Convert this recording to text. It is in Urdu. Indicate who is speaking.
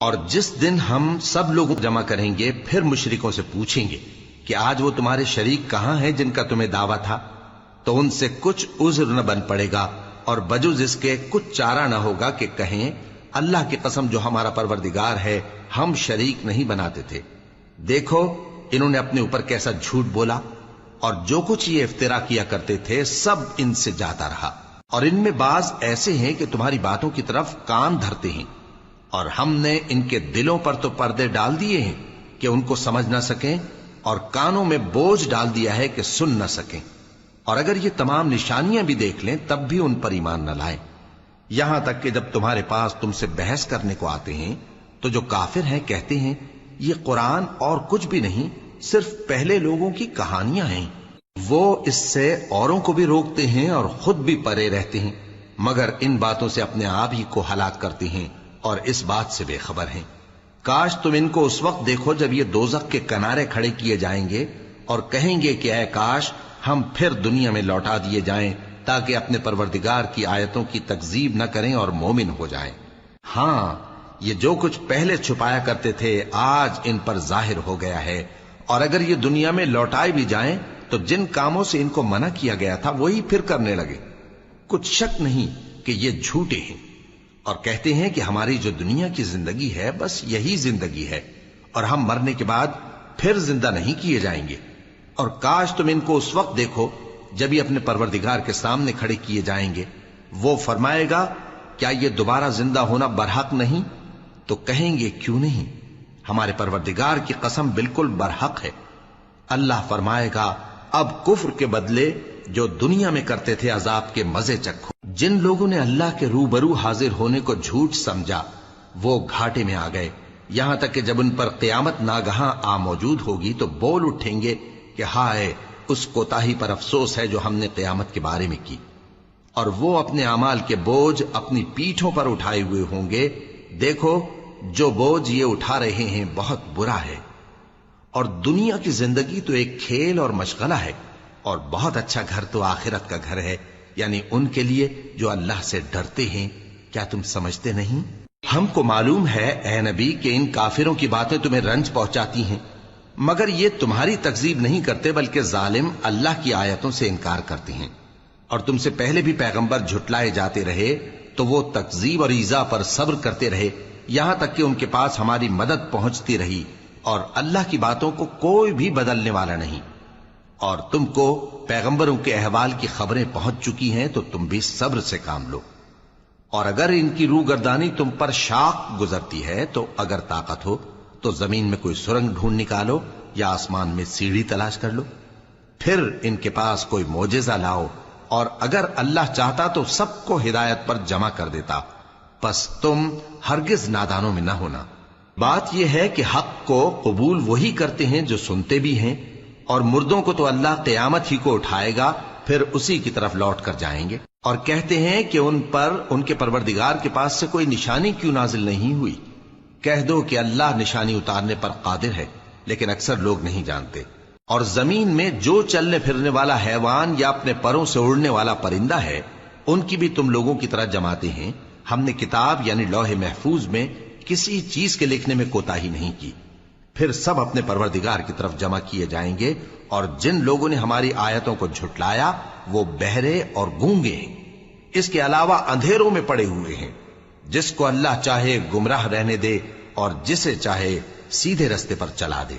Speaker 1: اور جس دن ہم سب لوگوں کو جمع کریں گے پھر مشرکوں سے پوچھیں گے کہ آج وہ تمہارے شریک کہاں ہیں جن کا تمہیں دعویٰ تھا، تو ان سے کچھ عذر نہ بن پڑے گا اور بجز اس کے کچھ چارہ نہ ہوگا کہ کہیں اللہ کی قسم جو ہمارا پروردگار ہے ہم شریک نہیں بناتے تھے۔ دیکھو انہوں نے اپنے اوپر کیسا جھوٹ بولا، اور جو کچھ یہ افترا کیا کرتے تھے سب ان سے جاتا رہا، اور ان میں بعض ایسے ہیں کہ تمہاری باتوں کی طرف کان دھرتے ہیں، اور ہم نے ان کے دلوں پر تو پردے ڈال دیے ہیں کہ ان کو سمجھ نہ سکیں، اور کانوں میں بوجھ ڈال دیا ہے کہ سن نہ سکیں، اور اگر یہ تمام نشانیاں بھی دیکھ لیں تب بھی ان پر ایمان نہ لائیں، یہاں تک کہ جب تمہارے پاس تم سے بحث کرنے کو آتے ہیں تو جو کافر ہیں کہتے ہیں یہ قرآن اور کچھ بھی نہیں، صرف پہلے لوگوں کی کہانیاں ہیں۔ وہ اس سے اوروں کو بھی روکتے ہیں اور خود بھی پرے رہتے ہیں، مگر ان باتوں سے اپنے آپ ہی کو ہلاک کرتے ہیں اور اس بات سے بے خبر ہیں۔ کاش تم ان کو اس وقت دیکھو جب یہ دوزخ کے کنارے کھڑے کیے جائیں گے اور کہیں گے کہ اے کاش ہم پھر دنیا میں لوٹا دیے جائیں تاکہ اپنے پروردگار کی آیتوں کی تکذیب نہ کریں اور مومن ہو جائیں۔ ہاں، یہ جو کچھ پہلے چھپایا کرتے تھے آج ان پر ظاہر ہو گیا ہے، اور اگر یہ دنیا میں لوٹائے بھی جائیں تو جن کاموں سے ان کو منع کیا گیا تھا وہی پھر کرنے لگے۔ کچھ شک نہیں کہ یہ جھوٹے ہیں، اور کہتے ہیں کہ ہماری جو دنیا کی زندگی ہے بس یہی زندگی ہے، اور ہم مرنے کے بعد پھر زندہ نہیں کیے جائیں گے۔ اور کاش تم ان کو اس وقت دیکھو جب یہ اپنے پروردگار کے سامنے کھڑے کیے جائیں گے، وہ فرمائے گا کیا یہ دوبارہ زندہ ہونا برحق نہیں؟ تو کہیں گے کیوں نہیں، ہمارے پروردگار کی قسم بالکل برحق ہے۔ اللہ فرمائے گا اب کفر کے بدلے جو دنیا میں کرتے تھے عذاب کے مزے چکھو۔ جن لوگوں نے اللہ کے روبرو حاضر ہونے کو جھوٹ سمجھا وہ گھاٹے میں آ گئے، یہاں تک کہ جب ان پر قیامت ناگہاں آ موجود ہوگی تو بول اٹھیں گے کہ ہائے اس کوتاہی پر افسوس ہے جو ہم نے قیامت کے بارے میں کی، اور وہ اپنے اعمال کے بوجھ اپنی پیٹھوں پر اٹھائے ہوئے ہوں گے۔ دیکھو جو بوجھ یہ اٹھا رہے ہیں بہت برا ہے، اور دنیا کی زندگی تو ایک کھیل اور مشغلہ ہے، اور بہت اچھا گھر تو آخرت کا گھر ہے، یعنی ان کے لیے جو اللہ سے ڈرتے ہیں۔ کیا تم سمجھتے نہیں؟ ہم کو معلوم ہے اے نبی کہ ان کافروں کی باتیں تمہیں رنج پہنچاتی ہیں، مگر یہ تمہاری تکذیب نہیں کرتے بلکہ ظالم اللہ کی آیتوں سے انکار کرتے ہیں، اور تم سے پہلے بھی پیغمبر جھٹلائے جاتے رہے تو وہ تکذیب اور ایذا پر صبر کرتے رہے، یہاں تک کہ ان کے پاس ہماری مدد پہنچتی رہی، اور اللہ کی باتوں کو کوئی بھی بدلنے والا نہیں، اور تم کو پیغمبروں کے احوال کی خبریں پہنچ چکی ہیں تو تم بھی صبر سے کام لو۔ اور اگر ان کی روگردانی تم پر شاق گزرتی ہے تو اگر طاقت ہو تو زمین میں کوئی سرنگ ڈھونڈ نکالو یا آسمان میں سیڑھی تلاش کر لو، پھر ان کے پاس کوئی معجزہ لاؤ، اور اگر اللہ چاہتا تو سب کو ہدایت پر جمع کر دیتا، پس تم ہرگز نادانوں میں نہ ہونا۔ بات یہ ہے کہ حق کو قبول وہی کرتے ہیں جو سنتے بھی ہیں، اور مردوں کو تو اللہ قیامت ہی کو اٹھائے گا پھر اسی کی طرف لوٹ کر جائیں گے، اور کہتے ہیں کہ ان پر ان کے پروردگار کے پاس سے کوئی نشانی کیوں نازل نہیں ہوئی؟ کہہ دو کہ اللہ نشانی اتارنے پر قادر ہے، لیکن اکثر لوگ نہیں جانتے۔ اور زمین میں جو چلنے پھرنے والا حیوان یا اپنے پروں سے اڑنے والا پرندہ ہے ان کی بھی تم لوگوں کی طرح جماتے ہیں۔ ہم نے کتاب یعنی لوح محفوظ میں کسی چیز کے لکھنے میں کوتاہی نہیں کی، پھر سب اپنے پروردگار کی طرف جمع کیے جائیں گے، اور جن لوگوں نے ہماری آیتوں کو جھٹلایا وہ بہرے اور گونگے ہیں، اس کے علاوہ اندھیروں میں پڑے ہوئے ہیں۔ جس کو اللہ چاہے گمراہ رہنے دے اور جسے چاہے سیدھے رستے پر چلا دے۔